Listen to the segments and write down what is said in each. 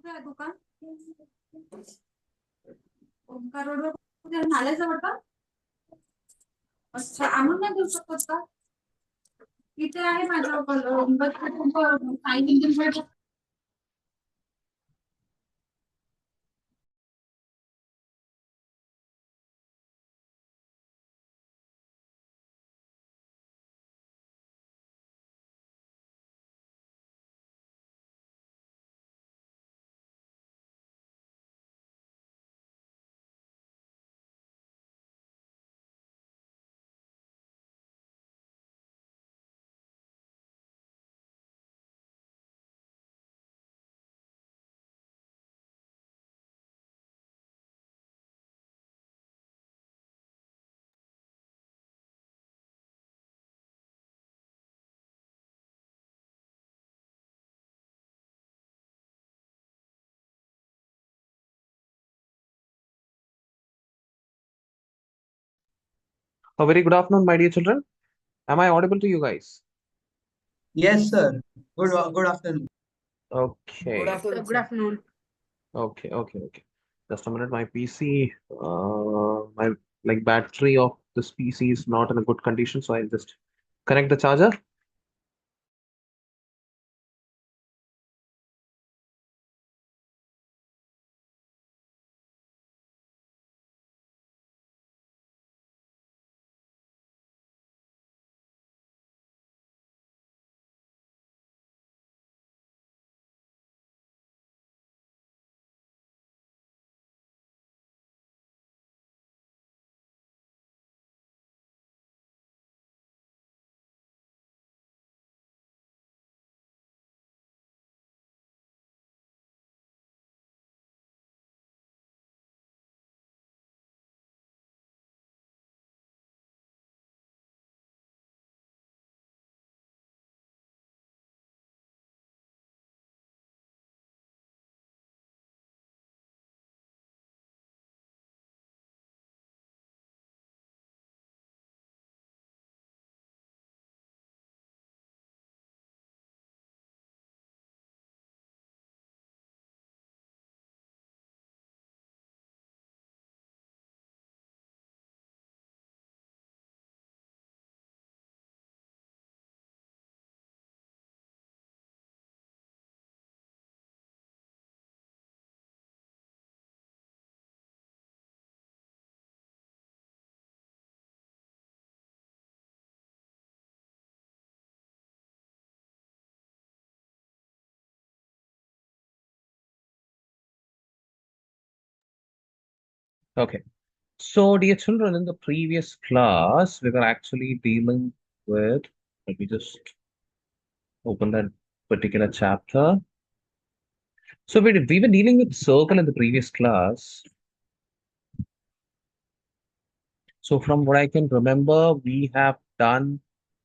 कुठे आहे दुकान? ओंकार रोडवर कुठे नाल्याजवळ का? अच्छा, आणून नाही देऊ शकत का? इथे आहे माझ्याकडं काही engine. A very good afternoon, my dear children. Am I audible to you guys? Yes, sir. Good afternoon. Okay, Good afternoon. okay. Just a minute. My PC, my like battery of this PC is not in a good condition, so I'll just connect the charger. Okay. So, dear children, in the previous class, we were actually dealing with. Let me just open that particular chapter. So, we were dealing with circle in the previous class. So, from what I can remember, we have done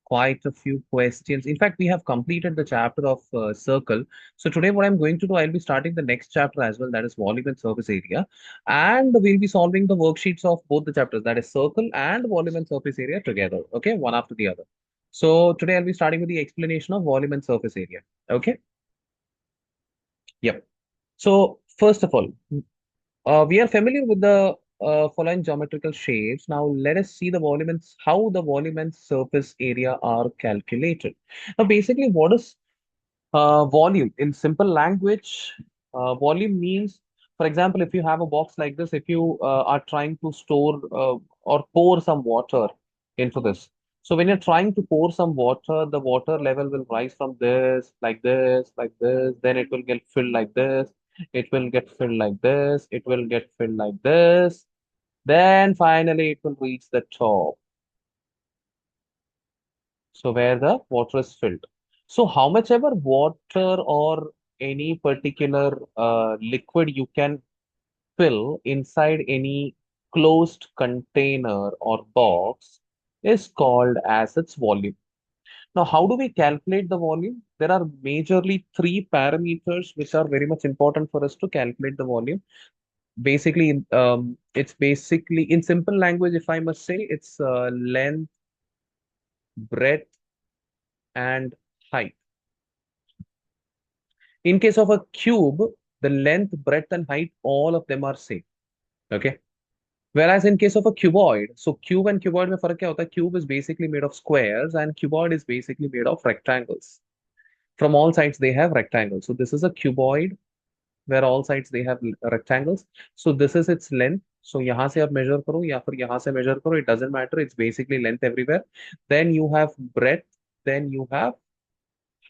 quite a few questions. In fact, we have completed the chapter of circle. So, today, what I'm going to do, I'll be starting the next chapter as well, that is volume and surface area. And we'll be solving the worksheets of both the chapters, that is circle and volume and surface area together. Okay, one after the other. So, today, I'll be starting with the explanation of volume and surface area. Okay, yep. So, first of all, we are familiar with the following geometrical shapes. Now let us see the volume and how the volume and surface area are calculated. Now basically what is volume? In simple language, volume means, for example, if you have a box like this, if you are trying to store or pour some water into this. So when you're trying to pour some water, the water level will rise from this, like this, like this, then it will get filled like this, it will get filled like this, it will get filled like this, then finally it will reach the top. So where the water is filled. So how much ever water or any particular liquid you can fill inside any closed container or box is called as its volume. Now, how do we calculate the volume? There are majorly three parameters which are very much important for us to calculate the volume. Basically, it's basically in simple language, if I must say, it's length, breadth, and height. In case of a cube, the length, breadth, and height, all of them are same. Okay. Whereas in case of a cuboid, so cube and cuboid में फर्क क्या होता है? Cube is basically made of squares and cuboid is basically made of rectangles. From all sides they have rectangles. So this is a cuboid where all sides they have rectangles. So this is its length. So यहाँ से आप measure करो या फिर यहाँ से measure करो, it doesn't matter. It's basically length everywhere. Then you have breadth, then you have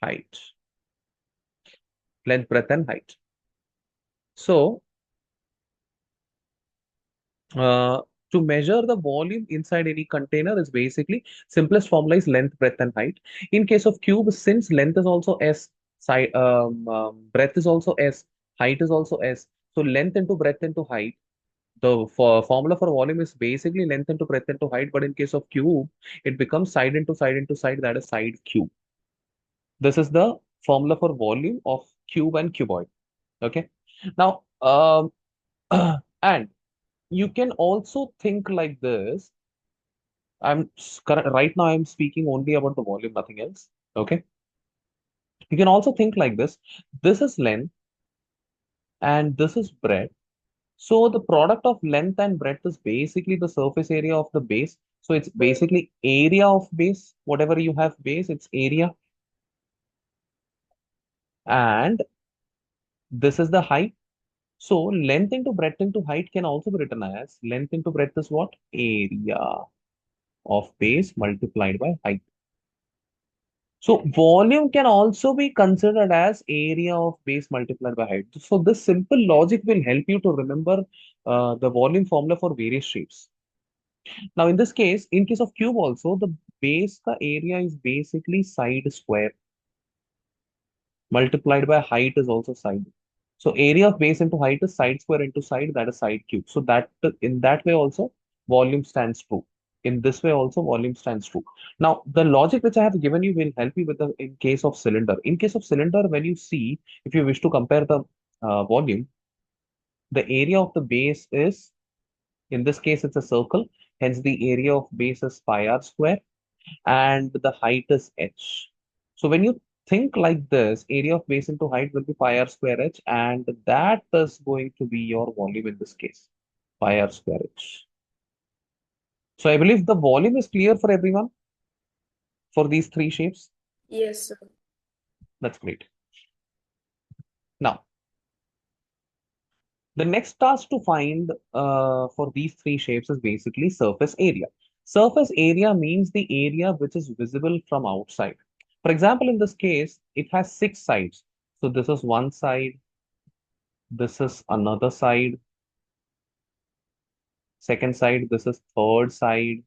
height. Length, breadth, and height. So uh, to measure the volume inside any container is basically simplest formula is length, breadth, and height. In case of cube, since length is also s, breadth is also s, height is also s. So length into breadth into height. The formula for volume is basically length into breadth into height, but in case of cube, it becomes side into side into side, that is side cube. This is the formula for volume of cube and cuboid. Okay. Now, and you can also think like this. Right now I'm speaking only about the volume, nothing else. Okay. You can also think like this. This is length and this is breadth. So the product of length and breadth is basically the surface area of the base. So it's basically area of base. Whatever you have base, it's area. And this is the height. So length into breadth into height can also be written as length into breadth is what? Area of base multiplied by height. So volume can also be considered as area of base multiplied by height. So this simple logic will help you to remember the volume formula for various shapes. Now in this case, in case of cube also, the base ka area is basically side square multiplied by height is also side. So area of base into height is side square into side, that is side cube. So that in that way also volume stands true. In this way also volume stands true. Now the logic which I have given you will help you with the in case of cylinder. In case of cylinder, when you see, if you wish to compare the volume, the area of the base is, in this case it's a circle, hence the area of base is pi r square and the height is h. So when you think like this, area of base into height will be pi r square h, and that is going to be your volume in this case, pi r square h. So I believe the volume is clear for everyone for these three shapes. Yes, sir. That's great. Now, the next task to find for these three shapes is basically surface area. Surface area means the area which is visible from outside. For example, in this case, it has six sides. So this is one side, this is another side, second side, this is third side,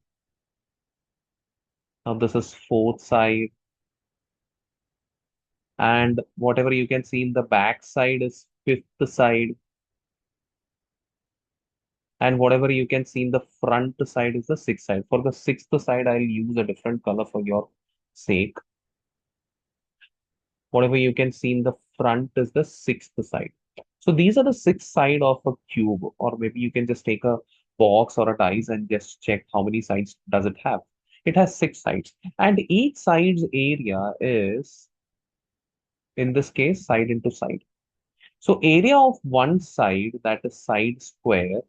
now this is fourth side, and whatever you can see in the back side is fifth side, and whatever you can see in the front side is the sixth side. For the sixth side, I'll use a different color for your sake. Whatever you can see in the front is the sixth side. So these are the six side of a cube, or maybe you can just take a box or a dice and just check how many sides does it have. It has six sides, and each side's area is, in this case, side into side. So area of one side, that is side square,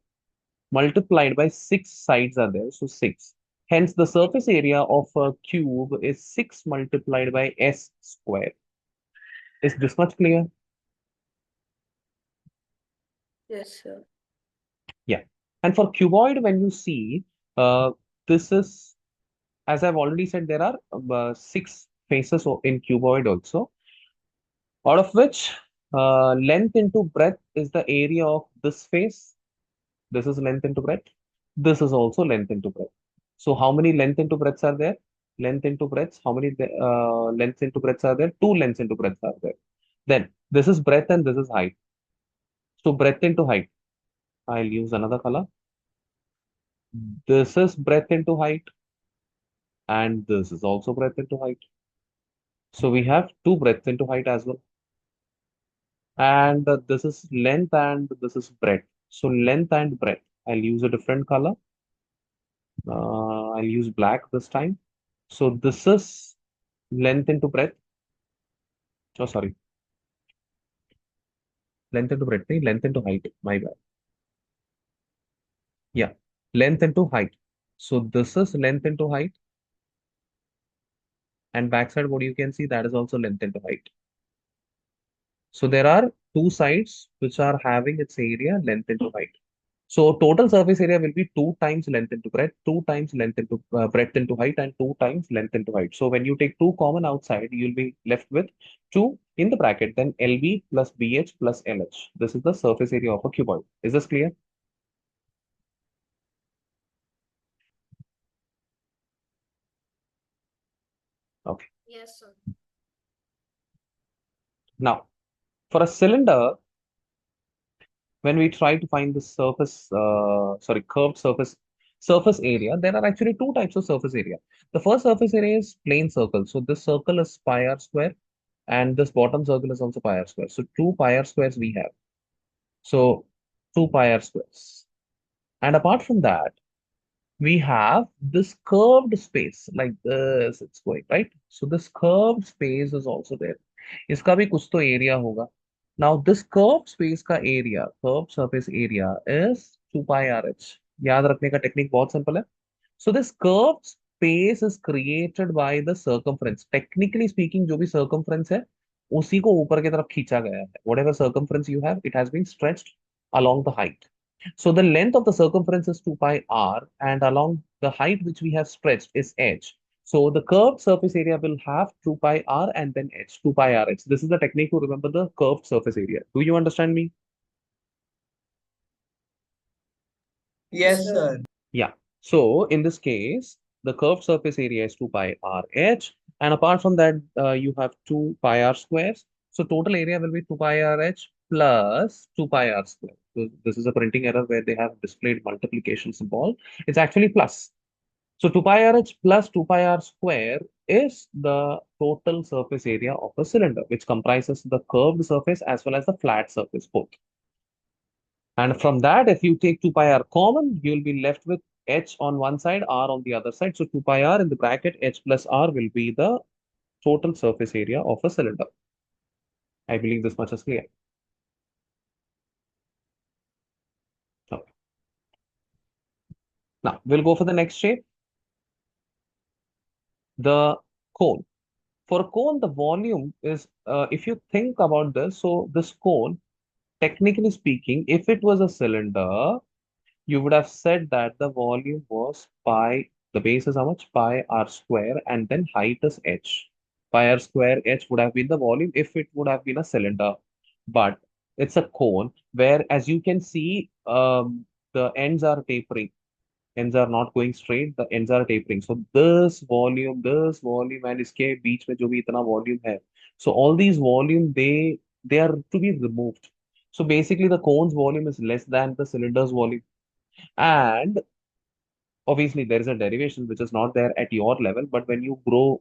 multiplied by six sides are there, so six. Hence, the surface area of a cube is 6 multiplied by s square. Is this much clear? Yes, sir. Yeah. And for cuboid, when you see, this is, as I've already said, there are six faces in cuboid also, out of which length into breadth is the area of this face. This is length into breadth. This is also length into breadth. So how many length into breadths are there? Length into breadths. How many lengths into breadths are there? Two lengths into breadths are there. Then this is breadth and this is height. So breadth into height. I'll use another color. This is breadth into height, and this is also breadth into height. So we have two breadth into height as well. And this is length and this is breadth. So length and breadth. I'll use a different color. I'll use black this time. So this is length into breadth. Oh, sorry. Length into breadth, nahi, length into height. My bad. Yeah, length into height. So this is length into height, and backside what you can see that is also length into height. So there are two sides which are having its area length into height. So total surface area will be two times length into breadth, two times length into breadth into height, and two times length into height. So when you take two common outside, you'll be left with two in the bracket, then LB plus BH plus LH. This is the surface area of a cuboid. Is this clear? Okay. Yes, sir. Now, for a cylinder, when we try to find the curved surface area, there are actually two types of surface area. The first surface area is plane circle. So this circle is pi r square, and this bottom circle is also pi r square. So two pi r squares we have. So two pi r squares. And apart from that, we have this curved space like this. It's going right. So this curved space is also there. इसका भी कुछ तो area होगा. Now this curved space का area, curved surface area is 2 pi RH. याद रखने का technique बहुत सिंपल है. So this curved space is created by the circumference. Technically speaking, जो भी circumference है, उसी को ऊपर की तरफ खींचा गया है. Whatever circumference you have, it has been stretched along the height. So the length of the circumference is 2 pi r, and along the height which we have stretched is h. So the curved surface area will have 2 pi r and then h, 2 pi r h. This is the technique to remember the curved surface area. Do you understand me? Yes, Sir. sir. Yeah. So in this case, the curved surface area is 2 pi r h. And apart from that, you have 2 pi r squares. So total area will be 2 pi r h plus 2 pi r square. So this is a printing error where they have displayed multiplication symbol. It's actually plus. So 2 pi r h plus 2 pi r square is the total surface area of a cylinder, which comprises the curved surface as well as the flat surface both. And from that, if you take 2 pi r common, you'll be left with h on one side, r on the other side. So 2 pi r in the bracket, h plus r will be the total surface area of a cylinder. I believe this much is clear. Okay. Now, we'll go for the next shape, the cone. For a cone, the volume is, if you think about this, so this cone, technically speaking, if it was a cylinder, you would have said that the volume was pi, the base is how much? Pi r square, and then height is h. Pi r square h would have been the volume if it would have been a cylinder. But it's a cone where, as you can see, the ends are tapering. Ends are not going straight, the ends are tapering. So this volume and इसके बीच में जो भी इतना volume है. So all these volume, they are to be removed. So basically the cone's volume is less than the cylinder's volume. And obviously there is a derivation which is not there at your level, but when you go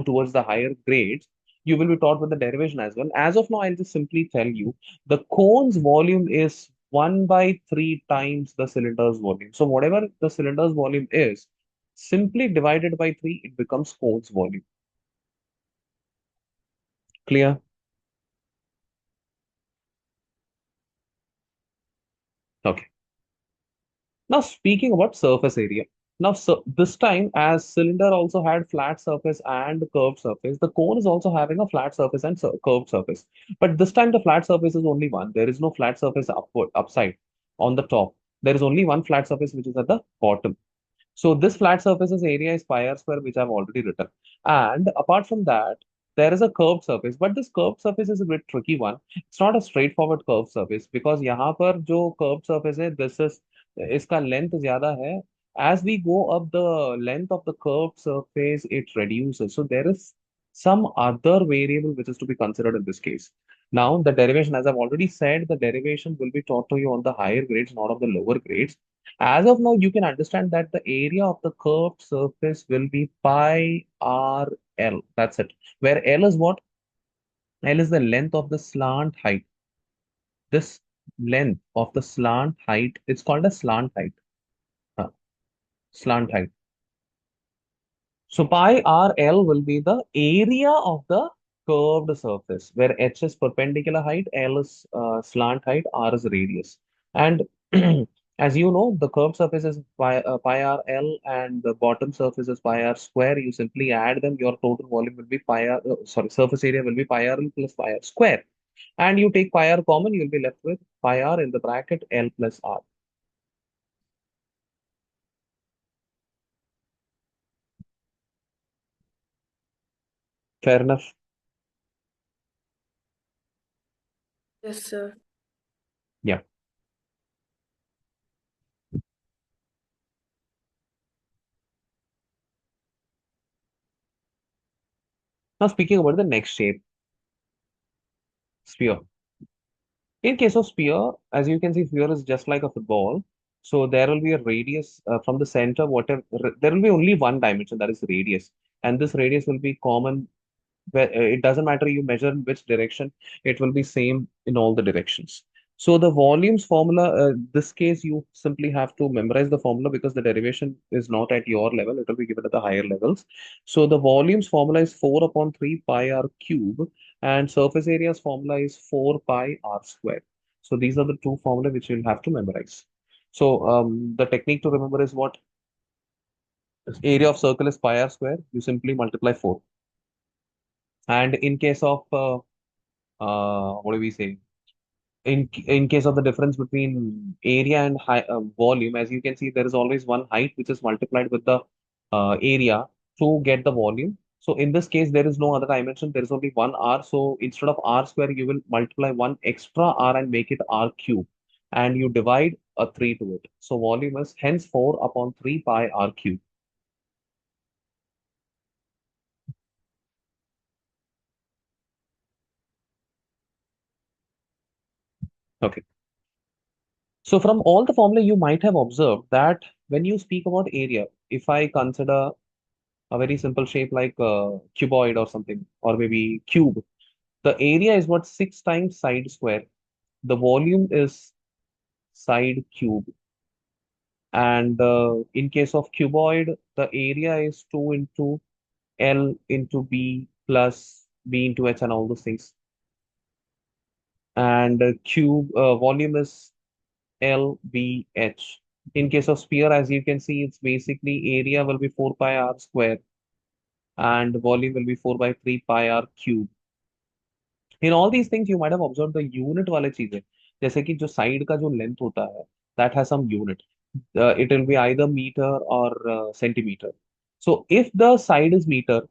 towards the higher grades, you will be taught with the derivation as well. As of now, I'll just simply tell you the cone's volume is 1 by 3 times the cylinder's volume. So whatever the cylinder's volume is, simply divided by 3, it becomes cone's volume. Clear? Okay. Now, speaking about surface area, now so this time as cylinder also had flat surface and curved surface, the cone is also having a flat surface and curved surface. But this time the flat surface is only one. There is no flat surface upside on the top. There is only one flat surface which is at the bottom. So this flat surface's area is pi r square, which I've already written. And apart from that, there is a curved surface, but this curved surface is a bit tricky one. It's not a straightforward curved surface because यहाँ पर जो curved surface है, this is इसका length ज़्यादा है. As we go up, the length of the curved surface it reduces. So there is some other variable which is to be considered in this case. Now the derivation, as I've already said, the derivation will be taught to you on the higher grades, not on the lower grades. As of now, you can understand that the area of the curved surface will be pi r L. That's it. Where L is what? L is the length of the slant height. This length of the slant height, it's called a slant height. Huh, slant height. So pi r L will be the area of the curved surface where h is perpendicular height, l is slant height, r is radius. And as you know, the curved surface is pi r l, and the bottom surface is pi r square. You simply add them, your total volume will be pi r, sorry, surface area will be pi r l plus pi r square. And you take pi r common, you'll be left with pi r in the bracket l plus r. Fair enough. Yes, sir. Yeah. Now speaking about the next shape, sphere. In case of sphere, as you can see, sphere is just like a football. So there will be a radius from the center, whatever, there will be only one dimension, that is radius. And this radius will be common where it doesn't matter you measure in which direction, it will be same in all the directions. So the volumes formula, this case you simply have to memorize the formula because the derivation is not at your level, it will be given at the higher levels. So the volumes formula is 4 upon 3 pi r cube, and surface area's formula is 4 pi r square. So these are the two formula which you'll have to memorize. So the technique to remember is what? Area of circle is pi r square, you simply multiply 4. And in case of what do we say? In case of the difference between area and volume, as you can see, there is always one height which is multiplied with the area to get the volume. So in this case, there is no other dimension. There is only one r. So instead of r square, you will multiply one extra r and make it r cube, and you divide a 3 to it. So volume is hence 4 upon 3 pi r cube. Okay. So from all the formula, you might have observed that when you speak about area, if I consider a very simple shape like cuboid or something, or maybe cube, the area is what? 6 times side square. The volume is side cube. And in case of cuboid, the area is 2 into L into B plus B into H and all those things. And cube volume is LBH. In case of sphere, as you can see, it's basically area will be 4 pi r square and volume will be 4 by 3 pi r cube. In all these things, you might have observed the unit वाले चीजें, जैसे कि जो side का जो length होता है, that has some unit. It will be either meter or centimeter. So if the side is meter,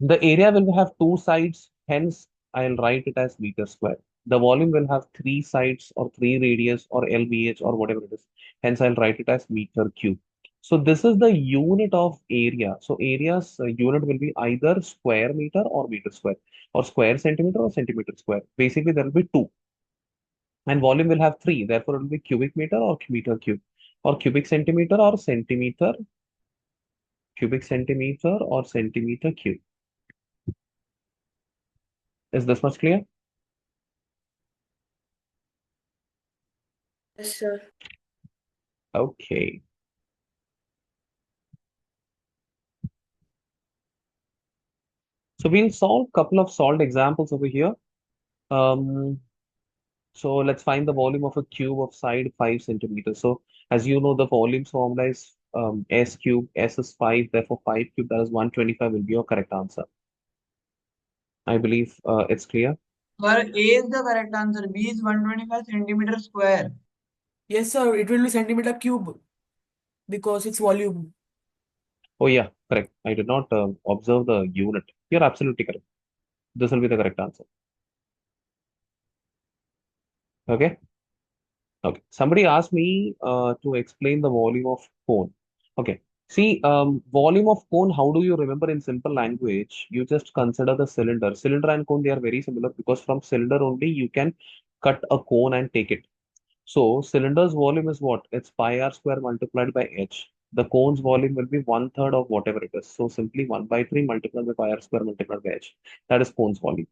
the area will have two sides, hence I'll write it as meter square. The volume will have three sides or three radius or LBH or whatever it is. Hence I'll write it as meter cube. So this is the unit of area. So area's unit will be either square meter or meter square, or square centimeter or centimeter square. Basically there will be two. And volume will have three. Therefore it will be cubic meter or meter cube, or cubic centimeter or centimeter, cubic centimeter or centimeter cube. Is this much clear? Yes, sir. Okay. So we'll solve a couple of solved examples over here. Um, so let's find the volume of a cube of side 5 centimeters. So as you know, the volume formula is S cube. S is 5, therefore 5 cube, that is 125 will be your correct answer. I believe it's clear. Sir, A is the correct answer. B is 125 centimeter square. Yes, sir. It will be centimeter cube because it's volume. Oh yeah, correct. I did not observe the unit. You're absolutely correct. This will be the correct answer. Okay. Okay. Somebody asked me to explain the volume of cone. Okay. See, volume of cone, how do you remember in simple language? You just consider the cylinder. Cylinder and cone, they are very similar because from cylinder only you can cut a cone and take it. So cylinder's volume is what? It's pi r square multiplied by h. The cone's volume will be one third of whatever it is. So simply 1 by 3 multiplied by pi r square multiplied by h. That is cone's volume.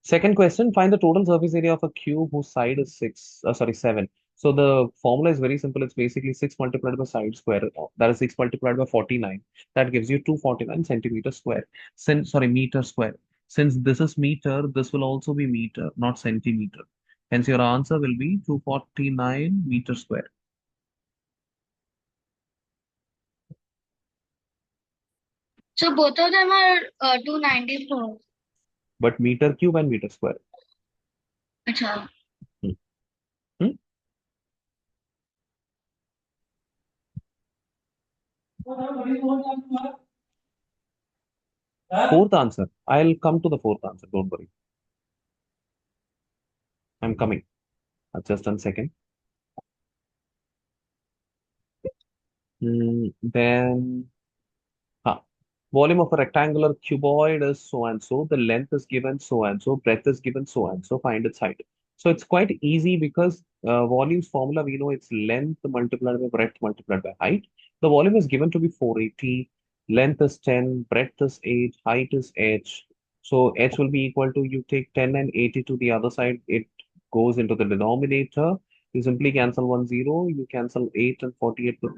Second question, find the total surface area of a cube whose side is 7. So the formula is very simple. It's basically 6 multiplied by side square. That is 6 multiplied by 49. That gives you 249 centimeter square. Meter square. Since this is meter, this will also be meter, not centimeter. Hence, your answer will be 249 meter square. So both of them are 294. But meter cube and meter square. Acha. Hmm. Hmm? Fourth answer. I'll come to the fourth answer. Don't worry. I'm coming. Just one second. Then huh. Volume of a rectangular cuboid is so and so. The length is given so and so. Breadth is given so and so. Find its height. So it's quite easy because volume's formula we know it's length multiplied by breadth multiplied by height. The volume is given to be 480. Length is 10. Breadth is 8. Height is h. So h will be equal to you take 10 and 80 to the other side. It goes into the denominator. You simply cancel 1 0. You cancel 8 and 48 with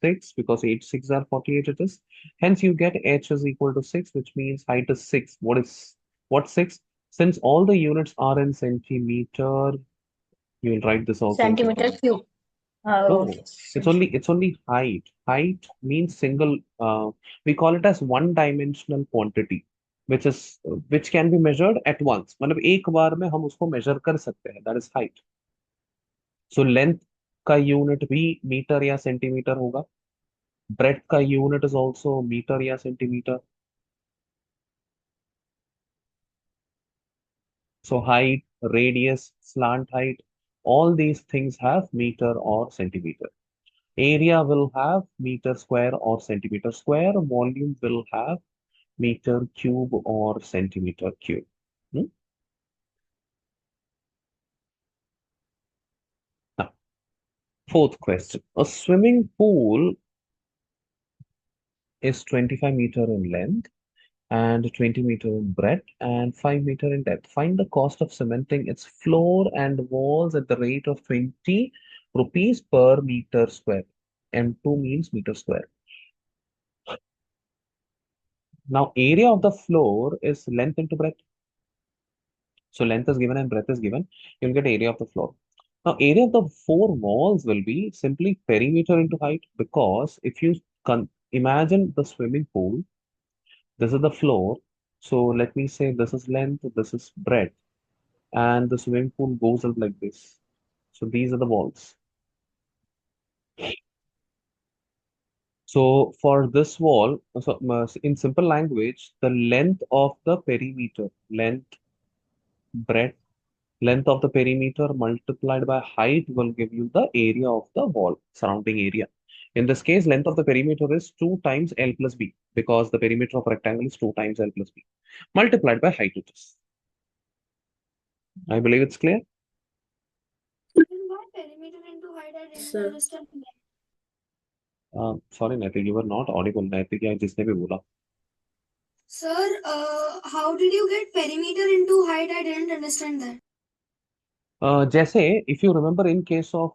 6 because 8 6 are 48 it is. Hence, you get h is equal to 6, which means height is 6. What 6? Since all the units are in centimeter, you will write this also in Centimeter centimeter. cube. No, Okay. it's only height. Height means single. We call it as one-dimensional quantity, which can be measured at once. मतलब एक बार में हम उसको measure कर सकते हैं. That is height. So length का unit भी मीटर या सेंटीमीटर होगा. Breadth का unit is also मीटर या centimetre. So height, radius, slant height, all these things have meter or centimeter. Area will have meter square or centimeter square. Volume will have meter cube or centimeter cube. Hmm? Now, fourth question. A swimming pool is 25-meter in length and 20-meter in breadth and 5-meter in depth. Find the cost of cementing its floor and walls at the rate of 20 rupees per meter square. M2 means meter square. Now, area of the floor is length into breadth. So, length is given and breadth is given. You'll get area of the floor. Now, area of the four walls will be simply perimeter into height because if you imagine the swimming pool, this is the floor. So, let me say this is length, this is breadth, and the swimming pool goes up like this. So, these are the walls. So, for this wall, in simple language, the length of the perimeter, breadth, length of the perimeter multiplied by height will give you the area of the wall, surrounding area. In this case, length of the perimeter is 2 times L plus B because the perimeter of rectangle is 2 times L plus B multiplied by height it is. I believe it's clear. Why perimeter into height? I didn't Sir. understand. Sorry, Naitik, you were not audible. Naitik, या जिसने भी बोला. Sir, how did you get perimeter into height? I didn't understand that. जैसे if you remember in case of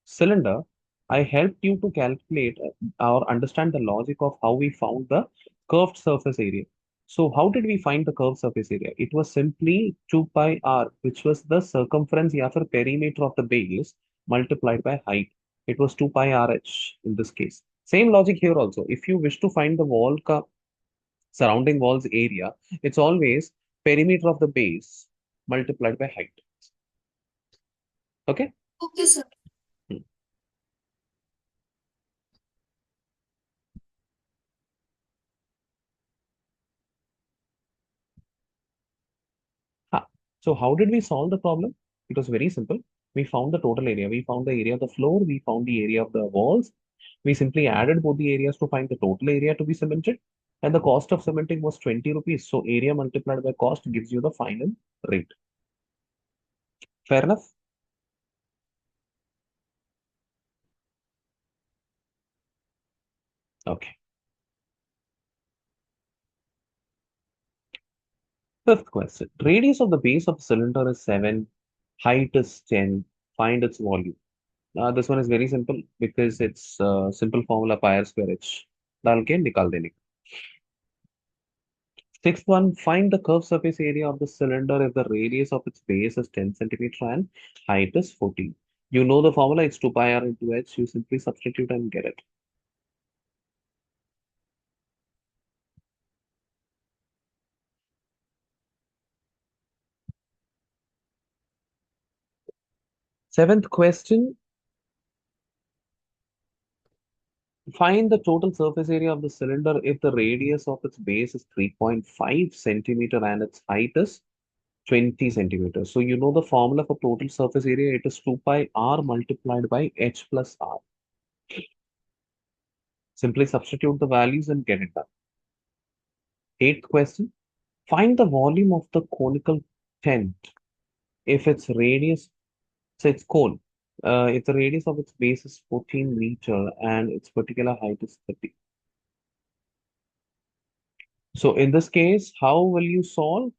cylinder, I helped you to calculate or understand the logic of how we found the curved surface area. So how did we find the curved surface area? It was simply 2 pi r, which was the circumference या फिर perimeter of the base multiplied by height. It was 2 pi rh in this case. Same logic here also. If you wish to find the wall का surrounding walls area, it's always perimeter of the base multiplied by height. Okay? Okay, sir. Hmm. So how did we solve the problem? It was very simple. We found the total area. We found the area of the floor. We found the area of the walls. We simply added both the areas to find the total area to be cemented. And the cost of cementing was 20 rupees. So area multiplied by cost gives you the final rate. Fair enough? Okay. Fifth question. Radius of the base of the cylinder is 7. Height is 10. Find its volume. This one is very simple because it's simple formula pi r square h डाल के निकाल देने का. Sixth one, find the curved surface area of the cylinder if the radius of its base is 10 centimeter and height is 14. You know the formula, it's 2 pi r into h. You simply substitute and get it. Seventh question, find the total surface area of the cylinder if the radius of its base is 3.5 centimeter and its height is 20 centimeters. So you know the formula for total surface area, it is 2 pi r multiplied by h plus r. Simply substitute the values and get it done. Eighth question, find the volume of the conical tent if its radius, so it's cone, if the radius of its base is 14 meter and its particular height is 30. So in this case, how will you solve?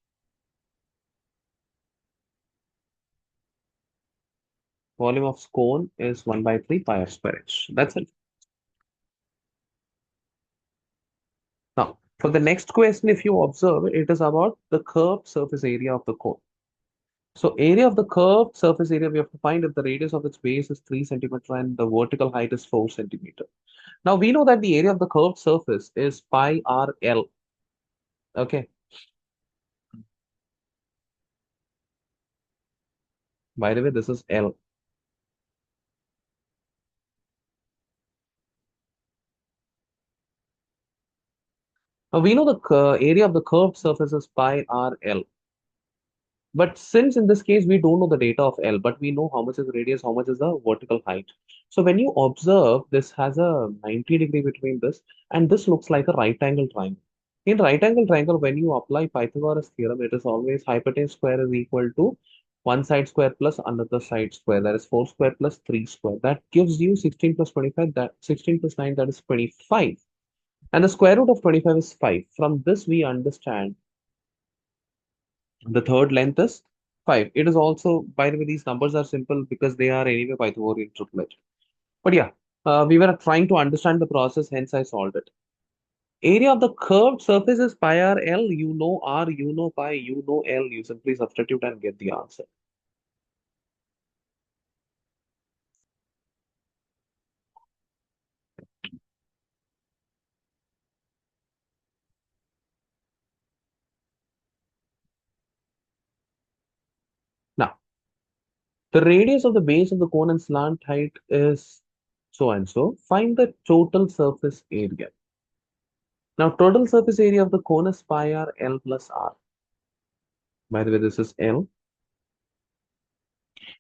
Volume of cone is 1 by 3 pi r square h. That's it. Now, for the next question, if you observe, it is about the curved surface area of the cone. So area of the curved surface area, we have to find if the radius of its base is 3 centimeter and the vertical height is 4 centimeter. Now we know that the area of the curved surface is pi r L. Okay. By the way, this is L. Now we know the area of the curved surface is pi r L. But since in this case we don't know the data of L, but we know how much is the radius, how much is the vertical height. So when you observe, this has a 90-degree between this, and this looks like a right angle triangle. In right angle triangle, when you apply Pythagoras theorem, it is always hypotenuse square is equal to one side square plus another side square. That is 4 square plus 3 square. That gives you 16 plus 25. That 16 plus 9, that is 25. And the square root of 25 is 5. From this, we understand the third length is 5. It is also, by the way, these numbers are simple because they are anyway Pythagorean triplet. But yeah, we were trying to understand the process, hence I solved it. Area of the curved surface is pi r L. You know R, you know pi, you know L. You simply substitute and get the answer. Now, the radius of the base of the cone and slant height is so and so. Find the total surface area. Now, total surface area of the cone is pi r L plus R. By the way, this is L.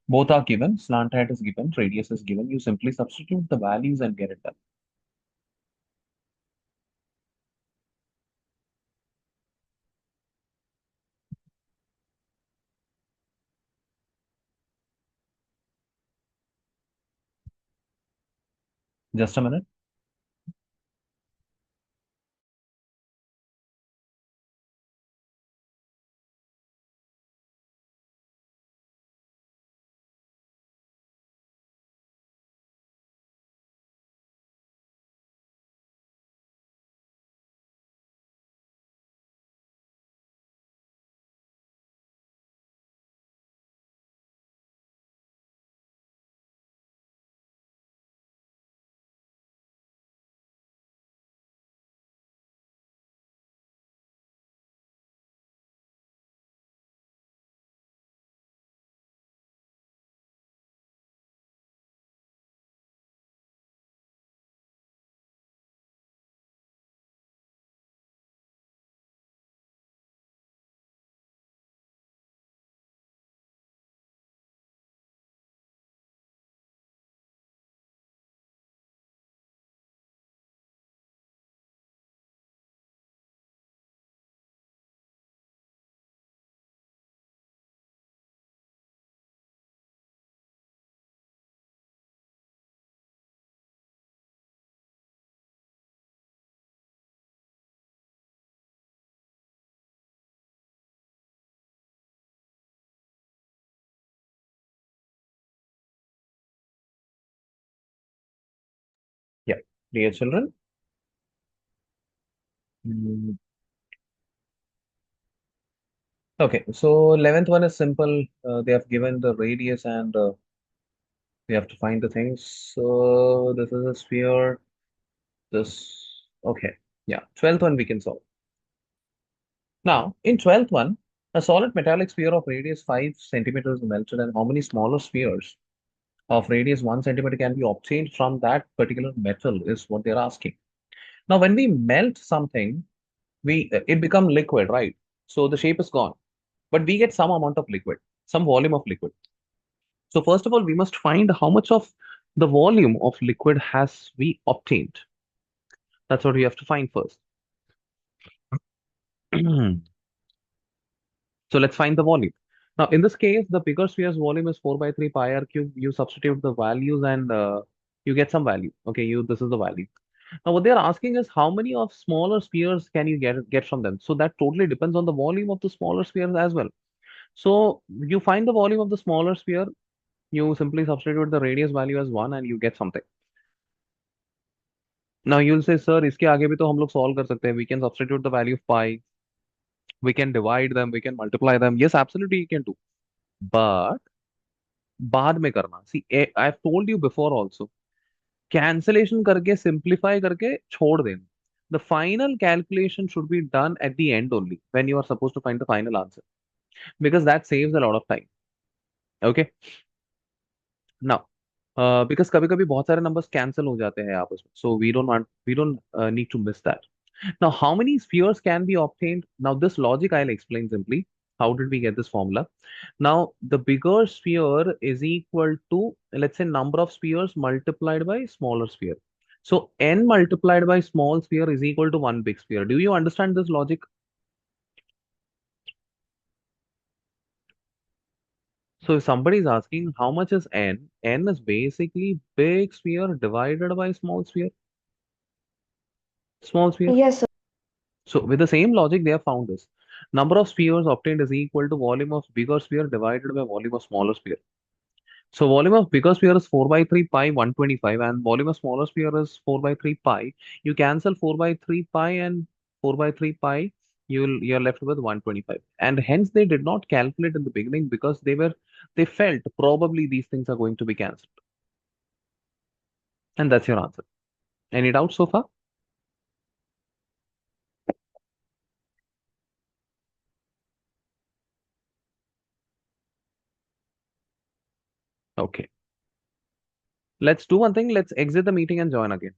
Both are given. Slant height is given. Radius is given. You simply substitute the values and get it done. Just a minute. dear children. Mm, Okay, so 11th one is simple. They have given the radius and we have to find the things. So this is a sphere. This, okay, yeah. 12th one we can solve. Now, in 12th one, a solid metallic sphere of radius 5 centimeters is melted, and how many smaller spheres of radius 1 centimeter can be obtained from that particular metal is what they're asking. Now, when we melt something, we it become liquid, right? So the shape is gone, but we get some amount of liquid, some volume of liquid. So first of all, we must find how much of the volume of liquid has we obtained. That's what we have to find first. So let's find the volume. Now, in this case, the bigger sphere's volume is 4 by 3 pi r cube. You substitute the values and you get some value. Okay, this is the value. Now, what they're asking is how many of smaller spheres can you get from them? So that totally depends on the volume of the smaller spheres as well. So you find the volume of the smaller sphere, you simply substitute the radius value as 1 and you get something. Now you'll say, sir, इसके आगे भी तो हम लोग solve कर सकते हैं. We can substitute the value of pi. We can divide them. We can multiply them. Yes, absolutely you can do. But बाद में करना. See, I've told you before also. Cancellation करके simplify करके छोड़ देना. The final calculation should be done at the end only when you are supposed to find the final answer because that saves a lot of time. Okay. Now, because कभी कभी बहुत सारे numbers cancel हो जाते हैं आपस में. So we don't need to miss that. Now, how many spheres can be obtained? Now, this logic I'll explain simply. How did we get this formula? Now, the bigger sphere is equal to, let's say, number of spheres multiplied by smaller sphere. So, n multiplied by small sphere is equal to one big sphere. Do you understand this logic? So, if somebody is asking how much is n is basically big sphere divided by small sphere. Small sphere. Yes, sir. So with the same logic, they have found this. Number of spheres obtained is equal to volume of bigger sphere divided by volume of smaller sphere. So volume of bigger sphere is 4 by 3 pi 125 and volume of smaller sphere is 4 by 3 pi. You cancel 4 by 3 pi and 4 by 3 pi, you're left with 125. And hence they did not calculate in the beginning because they felt probably these things are going to be cancelled. And that's your answer. Any doubts so far? Okay. Let's do one thing. Let's exit the meeting and join again.